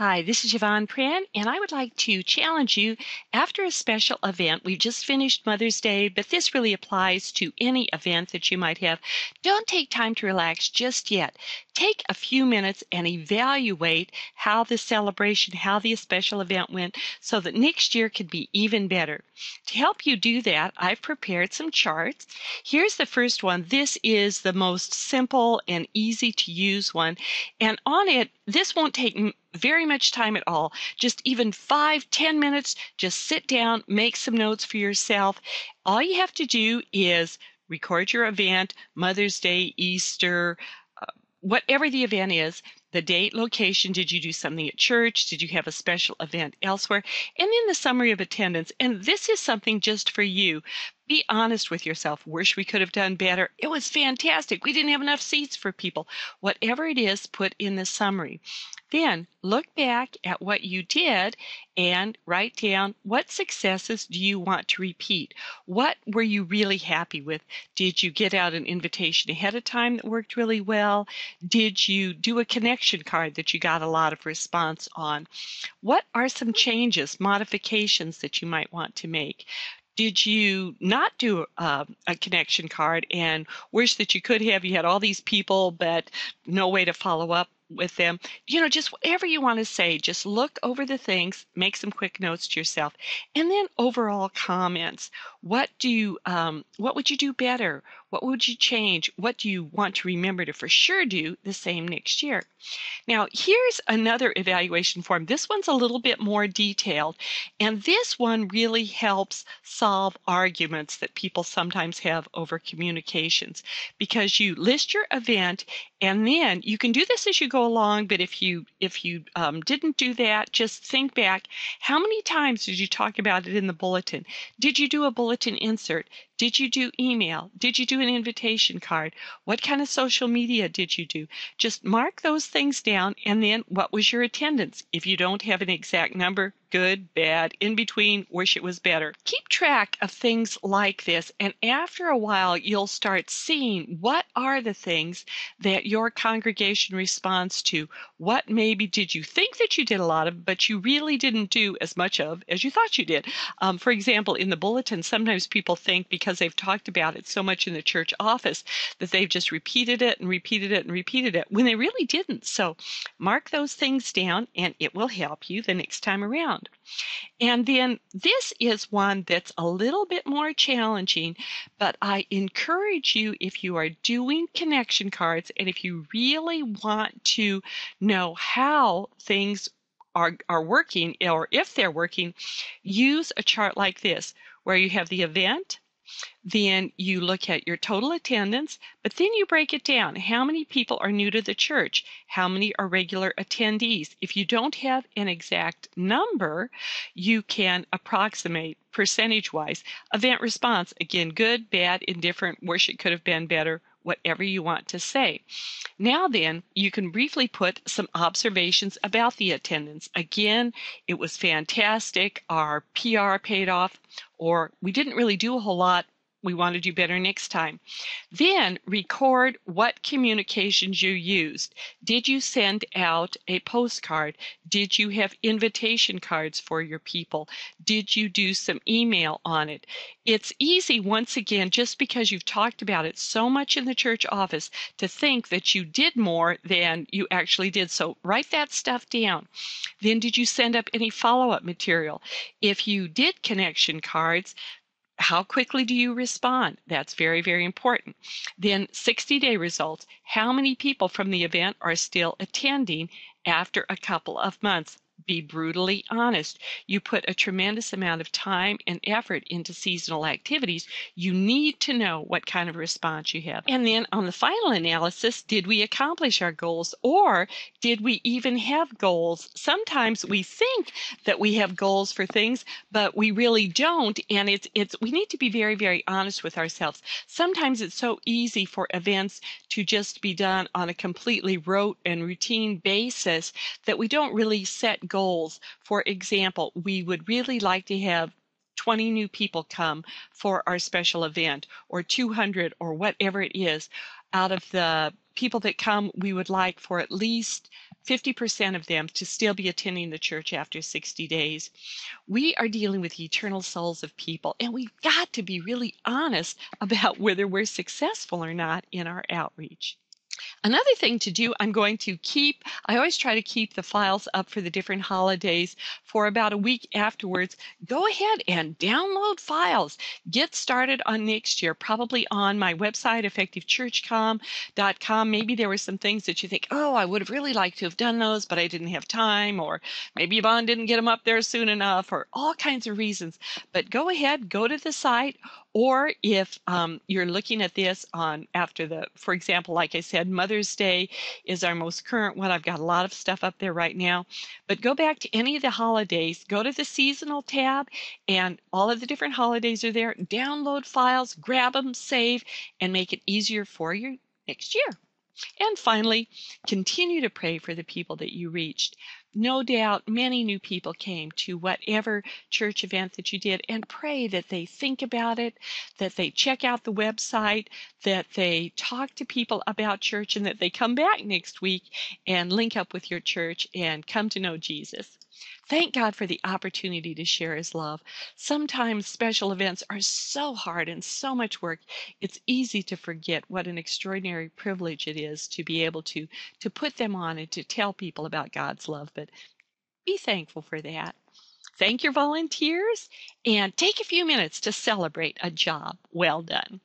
Hi, this is Yvon Prehn, and I would like to challenge you after a special event. We've just finished Mother's Day, but this really applies to any event that you might have. Don't take time to relax just yet. Take a few minutes and evaluate how the celebration, how the special event went, so that next year can be even better. To help you do that, I've prepared some charts. Here's the first one. This is the most simple and easy to use one, and on it, this won't take very much time at all. Just even 5-10 minutes, just sit down, make some notes for yourself. All you have to do is record your event, Mother's Day, Easter, whatever the event is, the date, location, did you do something at church, did you have a special event elsewhere, and then the summary of attendance. And this is something just for you. Be honest with yourself. Wish we could have done better. It was fantastic. We didn't have enough seats for people. Whatever it is, put in the summary. Then look back at what you did and write down what successes do you want to repeat. What were you really happy with? Did you get out an invitation ahead of time that worked really well? Did you do a connection card that you got a lot of response on? What are some changes, modifications that you might want to make? Did you not do a connection card and wish that you could have? You had all these people, but no way to follow up with them. Just whatever you want to say, just look over the things, make some quick notes to yourself, and then overall comments. What would you do better? What would you change? What do you want to remember to for sure do the same next year? Now, here's another evaluation form. This one's a little bit more detailed, and this one really helps solve arguments that people sometimes have over communications, because you list your event, and then you can do this as you go along, but if you didn't do that, just think back. How many times did you talk about it in the bulletin? Did you do a bulletin insert? Did you do email? Did you do an invitation card? What kind of social media did you do? Just mark those things down, and then what was your attendance? If you don't have an exact number, good, bad, in between, wish it was better. Keep track of things like this, and after a while, you'll start seeing what are the things that your congregation responds to. What maybe did you think that you did a lot of, but you really didn't do as much of as you thought you did? For example, in the bulletin, sometimes people think because they've talked about it so much in the church office that they've just repeated it and repeated it and repeated it when they really didn't. So mark those things down, and it will help you the next time around. And then this is one that's a little bit more challenging, but I encourage you, if you are doing connection cards and if you really want to know how things are working, or if they're working, use a chart like this where you have the event, then you look at your total attendance, but then you break it down. How many people are new to the church? How many are regular attendees? If you don't have an exact number, you can approximate percentage-wise. Event response, again, good, bad, indifferent, wish it could have been better, whatever you want to say. Now then, you can briefly put some observations about the attendance. Again, it was fantastic, our PR paid off, or we didn't really do a whole lot, we want to do better next time. Then record what communications you used. Did you send out a postcard? Did you have invitation cards for your people? Did you do some email on it? It's easy, once again, just because you've talked about it so much in the church office, to think that you did more than you actually did. So write that stuff down. Then did you send up any follow-up material? If you did connection cards, how quickly do you respond? That's very, very important. Then 60-day results. How many people from the event are still attending after a couple of months? Be brutally honest. You put a tremendous amount of time and effort into seasonal activities. You need to know what kind of response you have. And then on the final analysis, did we accomplish our goals, or did we even have goals? Sometimes we think that we have goals for things, but we really don't, and we need to be very, very honest with ourselves. Sometimes it's so easy for events to just be done on a completely rote and routine basis that we don't really set goals. For example, we would really like to have 20 new people come for our special event, or 200, or whatever it is. Out of the people that come, we would like for at least 50% of them to still be attending the church after 60 days. We are dealing with the eternal souls of people, and we've got to be really honest about whether we're successful or not in our outreach. Another thing to do, I always try to keep the files up for the different holidays for about a week afterwards. Go ahead and download files. Get started on next year, probably on my website, effectivechurchcom.com. Maybe there were some things that you think, oh, I would have really liked to have done those, but I didn't have time, or maybe Yvon didn't get them up there soon enough, or all kinds of reasons. But go ahead, go to the site, or if you're looking at this for example, like I said, Mother's Day is our most current one. I've got a lot of stuff up there right now. But go back to any of the holidays, go to the seasonal tab, and all of the different holidays are there. Download files, grab them, save, and make it easier for you next year. And finally, continue to pray for the people that you reached. No doubt many new people came to whatever church event that you did, and pray that they think about it, that they check out the website, that they talk to people about church, and that they come back next week and link up with your church and come to know Jesus. Thank God for the opportunity to share his love. Sometimes special events are so hard and so much work, it's easy to forget what an extraordinary privilege it is to be able to put them on and to tell people about God's love. But be thankful for that. Thank your volunteers and take a few minutes to celebrate a job well done.